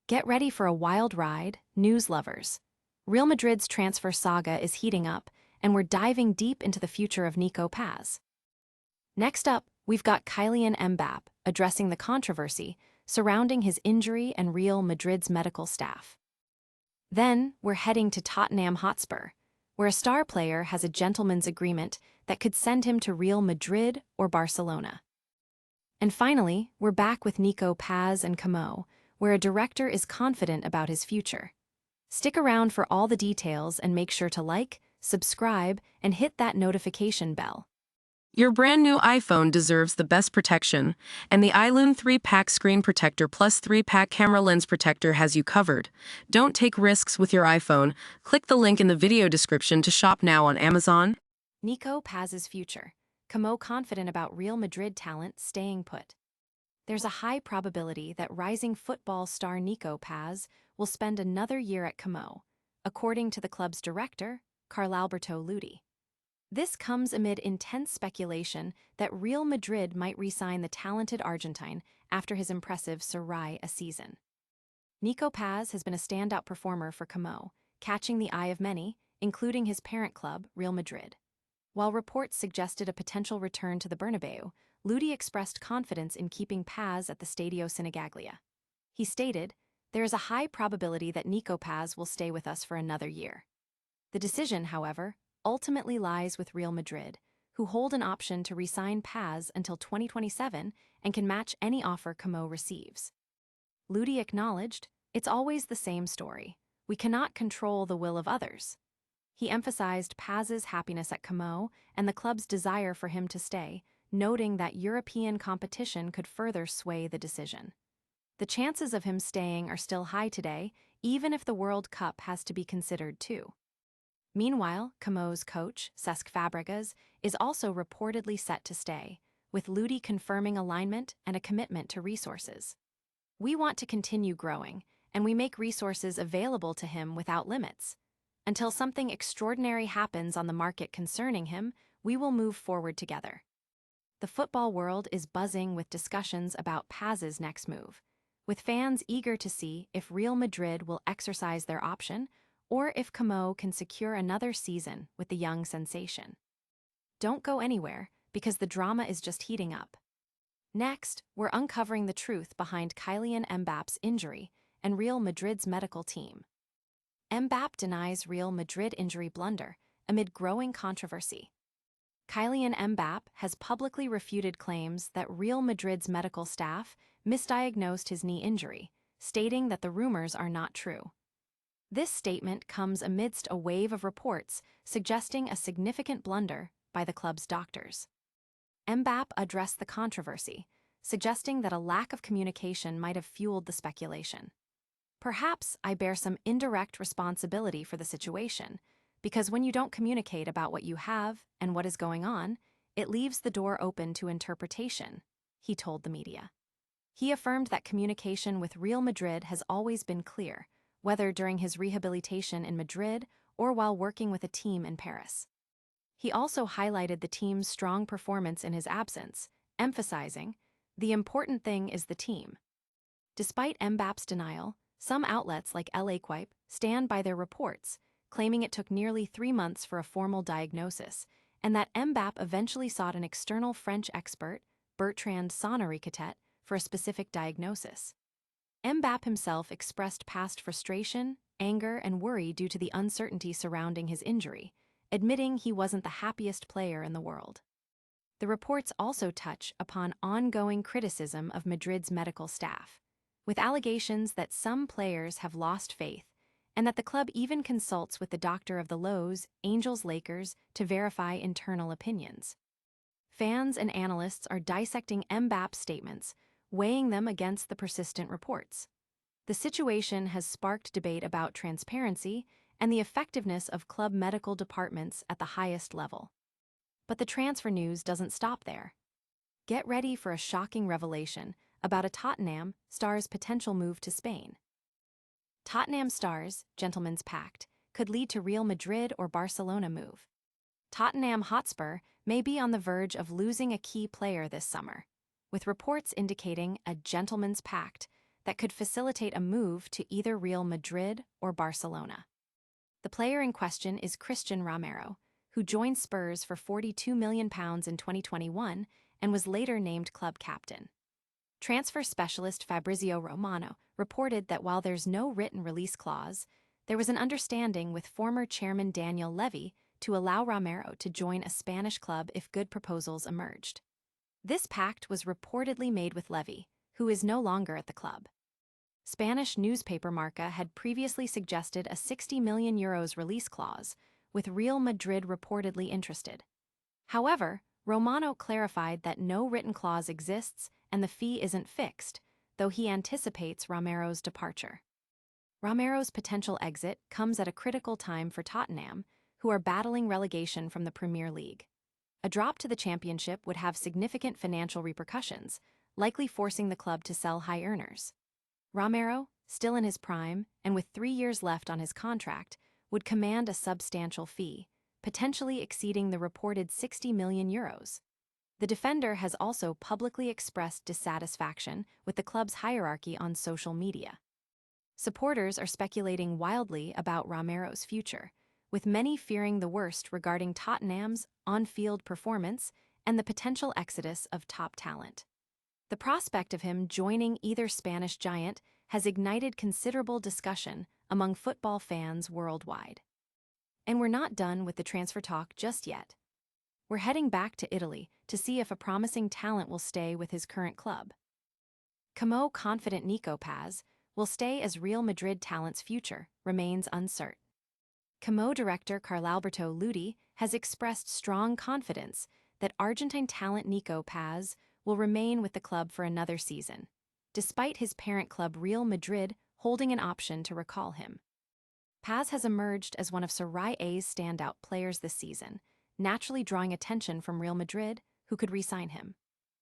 Get ready for a wild ride, news lovers. Real Madrid's transfer saga is heating up, and we're diving deep into the future of Nico Paz. Next up, we've got Kylian Mbappe addressing the controversy surrounding his injury and Real Madrid's medical staff. Then, we're heading to Tottenham Hotspur, where a star player has a gentleman's agreement that could send him to Real Madrid or Barcelona. And finally, we're back with Nico Paz and Como, where a director is confident about his future. Stick around for all the details and make sure to like, subscribe, and hit that notification bell. Your brand new iPhone deserves the best protection, and the iLune 3-Pack Screen Protector plus 3-Pack Camera Lens Protector has you covered. Don't take risks with your iPhone. Click the link in the video description to shop now on Amazon. Nico Paz's future. Como confident about Real Madrid talent staying put. There's a high probability that rising football star Nico Paz will spend another year at Como, according to the club's director, Carlalberto Ludi. This comes amid intense speculation that Real Madrid might re-sign the talented Argentine after his impressive Serie A season. Nico Paz has been a standout performer for Como, catching the eye of many, including his parent club, Real Madrid. While reports suggested a potential return to the Bernabeu, Ludi expressed confidence in keeping Paz at the Stadio Sinigaglia. He stated, "There is a high probability that Nico Paz will stay with us for another year." The decision, however, ultimately lies with Real Madrid, who hold an option to re-sign Paz until 2027 and can match any offer Como receives. Ludi acknowledged, "It's always the same story. We cannot control the will of others." He emphasized Paz's happiness at Como and the club's desire for him to stay, noting that European competition could further sway the decision. The chances of him staying are still high today, even if the World Cup has to be considered too. Meanwhile, Como's coach, Cesc Fabregas, is also reportedly set to stay, with Ludi confirming alignment and a commitment to resources. "We want to continue growing, and we make resources available to him without limits. Until something extraordinary happens on the market concerning him, we will move forward together." The football world is buzzing with discussions about Paz's next move, with fans eager to see if Real Madrid will exercise their option or if Como can secure another season with the young sensation. Don't go anywhere, because the drama is just heating up. Next, we're uncovering the truth behind Kylian Mbappe's injury and Real Madrid's medical team. Mbappe denies Real Madrid injury blunder amid growing controversy. Kylian Mbappe has publicly refuted claims that Real Madrid's medical staff misdiagnosed his knee injury, stating that the rumors are not true. This statement comes amidst a wave of reports suggesting a significant blunder by the club's doctors. Mbappe addressed the controversy, suggesting that a lack of communication might have fueled the speculation. "Perhaps I bear some indirect responsibility for the situation, because when you don't communicate about what you have and what is going on, it leaves the door open to interpretation," he told the media. He affirmed that communication with Real Madrid has always been clear, whether during his rehabilitation in Madrid or while working with a team in Paris. He also highlighted the team's strong performance in his absence, emphasizing, "The important thing is the team." Despite Mbappe's denial, some outlets like L'Equipe stand by their reports, claiming it took nearly 3 months for a formal diagnosis, and that Mbappe eventually sought an external French expert, Bertrand Sonnery-Catet, for a specific diagnosis. Mbappe himself expressed past frustration, anger, and worry due to the uncertainty surrounding his injury, admitting he wasn't the happiest player in the world. The reports also touch upon ongoing criticism of Madrid's medical staff, with allegations that some players have lost faith and that the club even consults with the doctor of the Lowe's, Angels Lakers to verify internal opinions. Fans and analysts are dissecting Mbappe's statements, weighing them against the persistent reports. The situation has sparked debate about transparency and the effectiveness of club medical departments at the highest level. But the transfer news doesn't stop there. Get ready for a shocking revelation about a Tottenham star's potential move to Spain. Tottenham star's gentleman's pact could lead to Real Madrid or Barcelona move. Tottenham Hotspur may be on the verge of losing a key player this summer, with reports indicating a gentleman's pact that could facilitate a move to either Real Madrid or Barcelona. The player in question is Cristian Romero, who joined Spurs for £42 million in 2021 and was later named club captain. Transfer specialist Fabrizio Romano reported that while there's no written release clause, there was an understanding with former chairman Daniel Levy to allow Romero to join a Spanish club if good proposals emerged. This pact was reportedly made with Levy, who is no longer at the club. Spanish newspaper Marca had previously suggested a €60 million release clause, with Real Madrid reportedly interested. However, Romano clarified that no written clause exists and the fee isn't fixed, though he anticipates Romero's departure. Romero's potential exit comes at a critical time for Tottenham, who are battling relegation from the Premier League. A drop to the Championship would have significant financial repercussions, likely forcing the club to sell high earners. Romero, still in his prime and with 3 years left on his contract, would command a substantial fee, potentially exceeding the reported €60 million. The defender has also publicly expressed dissatisfaction with the club's hierarchy on social media. Supporters are speculating wildly about Romero's future, with many fearing the worst regarding Tottenham's on-field performance and the potential exodus of top talent. The prospect of him joining either Spanish giant has ignited considerable discussion among football fans worldwide. And we're not done with the transfer talk just yet. We're heading back to Italy to see if a promising talent will stay with his current club. Como confident Nico Paz will stay as Real Madrid talent's future remains uncertain. Como director Carlalberto Ludi has expressed strong confidence that Argentine talent Nico Paz will remain with the club for another season, despite his parent club Real Madrid holding an option to recall him. Paz has emerged as one of Serie A's standout players this season, naturally drawing attention from Real Madrid, who could re-sign him.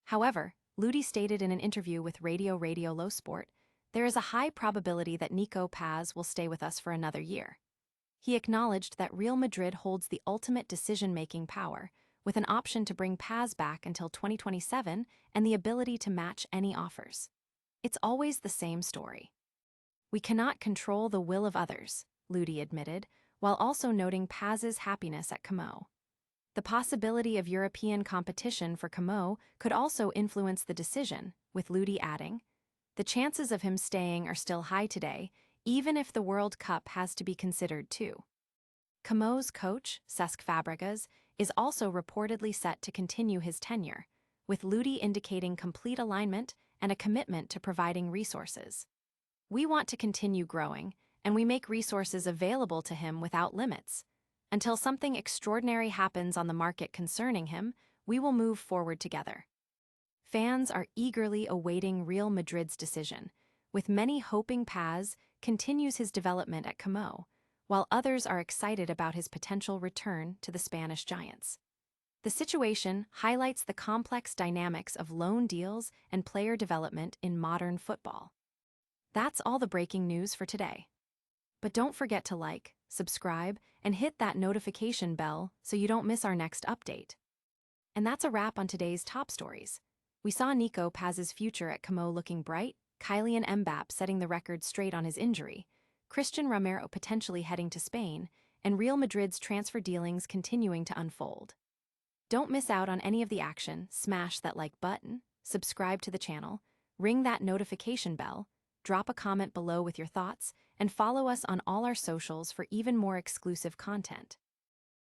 However, Ludi stated in an interview with Radio Lo Sport, there is a high probability that Nico Paz will stay with us for another year. He acknowledged that Real Madrid holds the ultimate decision-making power, with an option to bring Paz back until 2027 and the ability to match any offers. It's always the same story. We cannot control the will of others, Ludi admitted, while also noting Paz's happiness at Como. The possibility of European competition for Como could also influence the decision, with Ludi adding, the chances of him staying are still high today, even if the World Cup has to be considered too. Como's coach, Cesc Fabregas, is also reportedly set to continue his tenure, with Ludi indicating complete alignment and a commitment to providing resources. We want to continue growing, and we make resources available to him without limits. Until something extraordinary happens on the market concerning him, we will move forward together. Fans are eagerly awaiting Real Madrid's decision, with many hoping Paz continues his development at Como, while others are excited about his potential return to the Spanish giants. The situation highlights the complex dynamics of loan deals and player development in modern football. That's all the breaking news for today. But don't forget to like, subscribe, and hit that notification bell so you don't miss our next update. And that's a wrap on today's top stories. We saw Nico Paz's future at Como looking bright, Kylian Mbappe setting the record straight on his injury, Cristian Romero potentially heading to Spain, and Real Madrid's transfer dealings continuing to unfold. Don't miss out on any of the action. Smash that like button, subscribe to the channel, ring that notification bell, drop a comment below with your thoughts, and follow us on all our socials for even more exclusive content.